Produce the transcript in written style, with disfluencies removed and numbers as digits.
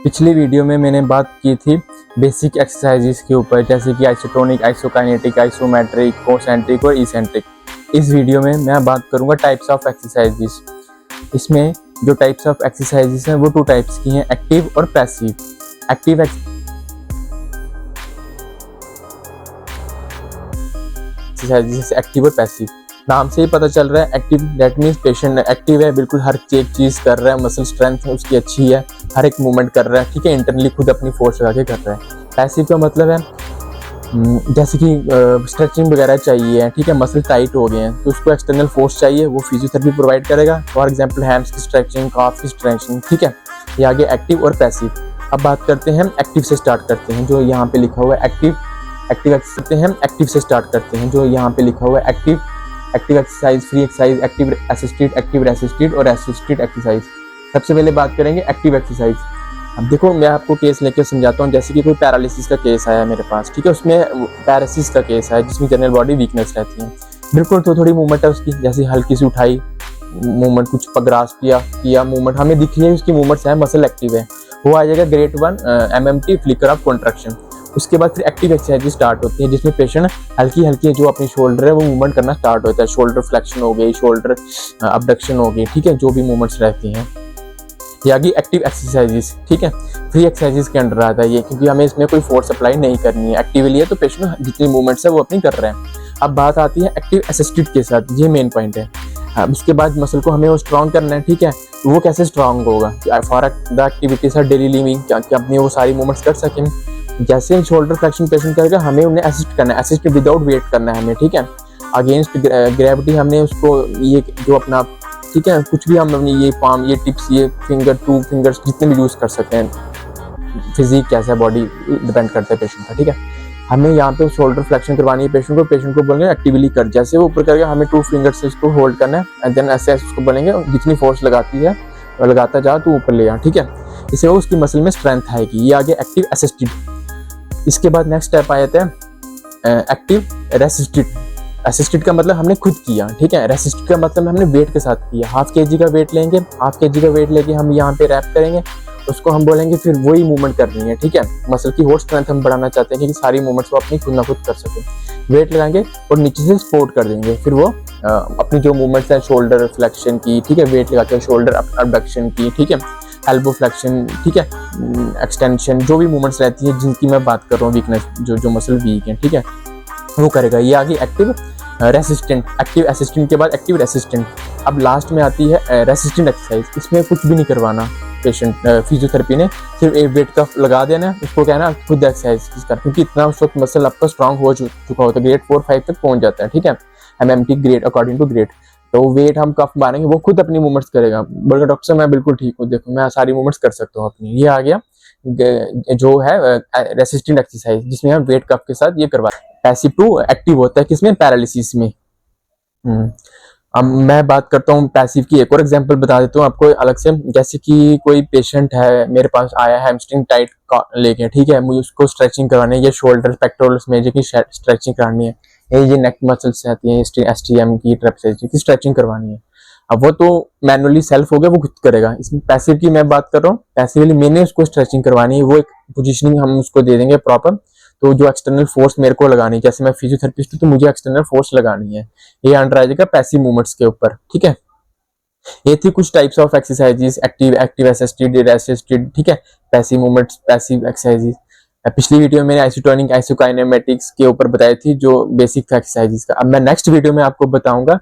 पिछली वीडियो में मैंने बात की थी बेसिक एक्सरसाइजेस के ऊपर, जैसे कि आइसोटोनिक, आइसोकाइनेटिक, आइसोमेट्रिक, कोसेंट्रिक और इसेंट्रिक। इस वीडियो में मैं बात करूंगा टाइप्स ऑफ एक्सरसाइजेस। इसमें जो टाइप्स ऑफ एक्सरसाइजेस हैं वो 2 टाइप्स की हैं, एक्टिव और पैसिव। एक्टिव एक्सरसाइजेस, एक्टिव और पैसिव। नाम से ही पता चल रहा है active, that means patient active है, बिल्कुल हर एक चीज़ कर रहा है, मसल स्ट्रेंथ उसकी अच्छी है, हर एक मूवमेंट कर रहा है, ठीक है, इंटरनली खुद अपनी फोर्स लगा के कर रहा है। पैसिव का मतलब है जैसे कि स्ट्रेचिंग वगैरह चाहिए, ठीक है, मसल टाइट हो गए हैं तो उसको एक्सटर्नल फोर्स चाहिए, वो फिजियोथेरेपी प्रोवाइड करेगा। फॉर एग्जांपल हैम्स की स्ट्रेचिंग, काफ की स्ट्रेचिंग, ठीक है। ये आगे एक्टिव और पैसिव। अब बात करते हैं हम एक्टिव से स्टार्ट करते हैं, जो यहाँ पे लिखा हुआ है एक्टिव से स्टार्ट करते हैं, जो यहाँ पे लिखा हुआ है active exercise, free exercise, active resisted और रेसिस्टेड एक्सरसाइज। सबसे पहले बात करेंगे एक्टिव एक्सरसाइज। अब देखो मैं आपको केस लेकर समझाता हूँ। जैसे कि कोई पैरालिसिस का केस आया मेरे पास, ठीक है, उसमें पैरालिसिस का केस है जिसमें जनरल बॉडी वीकनेस रहती है, बिल्कुल तो थोड़ी मूवमेंट है उसकी, जैसे हल्की सी उठाई मूवमेंट, कुछ ग्रास्प किया मूवमेंट, हमें दिख रही है उसकी मूवमेंट्स है, मसल एक्टिव है, वो आ जाएगा grade 1 MMT flicker of contraction. उसके बाद फिर एक्टिव एक्सरसाइज स्टार्ट होती है जिसमें पेशेंट हल्की जो अपनी शोल्डर है वो मूवमेंट करना स्टार्ट होता है, शोल्डर फ्लेक्शन हो गई, शोल्डर अबडक्शन हो गई, ठीक है, जो भी मूवमेंट्स रहती हैं। ये आगे एक्टिव एक्सरसाइजेस, ठीक है, फ्री एक्सरसाइजेस के अंडर आता है ये, क्योंकि हमें इसमें कोई फोर्स अप्लाई नहीं करनी है, एक्टिवली है तो पेशेंट जितनी मूवमेंट्स है वो अपनी कर रहे हैं। अब बात आती है एक्टिव असिस्टेड के साथ, ये मेन पॉइंट है। उसके बाद मसल को हमें वो स्ट्रॉन्ग करना है, ठीक है, तो वो कैसे स्ट्रॉन्ग होगा, for the activities are daily living, क्या अपनी वो सारी मूवमेंट्स कर सकें। जैसे शोल्डर फ्लेक्शन पेशेंट करेगा हमें उन्हें असिस्ट करना है, असिस्ट विदाउट वेट करना है हमें, ठीक है, अगेंस्ट ग्रेविटी हमने उसको ये जो अपना, ठीक है, कुछ भी हम अपनी ये पाम, ये टिप्स, ये फिंगर, 2 फिंगर्स जितने भी यूज कर सकते हैं, फिजिक कैसा है, बॉडी डिपेंड करता है पेशेंट का, ठीक है। हमें यहाँ पे शोल्डर फ्लेक्शन करवानी है पेशेंट को बोलेंगे एक्टिवली कर, जैसे वो ऊपर करके हमें 2 फिंगर से इसको होल्ड करना है एंड देन ऐसे उसको बोलेंगे जितनी फोर्स लगाती है लगाता जा तो ऊपर ले आ, ठीक है, इससे वो उसकी मसल में स्ट्रेंथ आएगी। ये आगे एक्टिव असिस्टेड। इसके बाद नेक्स्ट स्टेप आ जाता है एक्टिव रेसिस्टेड का मतलब हमने खुद किया, ठीक है, रेसिस्टेड का मतलब हमने वेट के साथ किया। हाफ केजी का वेट लेंगे, हाफ केजी का वेट लेके हम यहाँ पे रैप करेंगे, उसको हम बोलेंगे फिर वही मूवमेंट करनी है, ठीक है, मसल की होल्ड स्ट्रेंथ हम बढ़ाना चाहते हैं कि सारी मूवमेंट्स वो अपनी खुद ना खुद कर सके। वेट लगाएंगे और नीचे से सपोर्ट कर देंगे, फिर वो अपनी जो मूवमेंट्स है शोल्डर फ्लेक्शन की, ठीक है, वेट लगा के शोल्डर अबडक्शन की, ठीक है, एल्बो फ्लेक्शन, ठीक है, एक्सटेंशन, जो भी मूवमेंट्स रहती है जिनकी मैं बात कर रहा हूँ, वीकनेस जो मसल वीक है, ठीक है, वो करेगा। ये आगे एक्टिव रेसिस्टेंट। एक्टिव असिस्टेंट के बाद एक्टिव रेसिस्टेंट। अब लास्ट में आती है रेसिस्टेंट एक्सरसाइज। इसमें कुछ भी नहीं करवाना पेशेंट, फिजियोथेरेपी ने सिर्फ एक वेट का लगा देना, उसको कहना खुद एक्सरसाइज कर, क्योंकि इतना उस वक्त मसल आपका स्ट्रांग हो चुका होता है, ग्रेड 4-5 तक पहुंच जाता है, ठीक है, MMT grade according to grade. तो वेट हम कफ मारेंगे, वो खुद अपनी मूवमेंट्स करेगा, बोलेगा डॉक्टर साहब मैं बिल्कुल ठीक हूँ, देखो मैं सारी मूवमेंट्स कर सकता हूँ अपनी। ये आ गया जो है रेसिस्टेंट एक्सरसाइज, जिसमें हम वेट कफ के साथ ये करवा। पैसिव टू एक्टिव होता है किसमें, पैरालिसिस में। अब मैं बात करता हूँ पैसिव की, एक और एग्जांपल बता देता हूँ आपको अलग से। जैसे कि कोई पेशेंट है मेरे पास आया, हैमस्ट्रिंग टाइट लेके, ठीक है, मुझे उसको स्ट्रेचिंग करवानी है, ये शोल्डर पेक्टोरल्स मेजर की स्ट्रेचिंग करानी है, ये नेक मसल्स आती हैं, STM की, ट्रेपेजियम की स्ट्रेचिंग करवानी है। अब वो तो मैनुअली सेल्फ हो गया, वो खुद करेगा। इसमें पैसिव की मैं बात कर रहा हूँ, पैसिवली मैंने उसको स्ट्रेचिंग करवानी है, वो एक पोजीशनिंग हम उसको दे देंगे प्रॉपर, तो जो एक्सटर्नल फोर्स मेरे को लगानी है, जैसे मैं फिजियोथेरेपिस्ट हूँ तो मुझे एक्सटर्नल फोर्स लगानी है, ये अंडर आ जाएगा पैसिव मूवमेंट्स के ऊपर, ठीक है। ये थी कुछ types of exercises, active assisted, resisted, ठीक है, पैसिव मूवमेंट्स, पैसिव एक्सरसाइजेस। पिछली वीडियो में मैंने आइसोटोनिक, आइसोकाइनेमेटिक्स के ऊपर बताई थी जो बेसिक था एक्सरसाइजेस का। अब मैं नेक्स्ट वीडियो में आपको बताऊंगा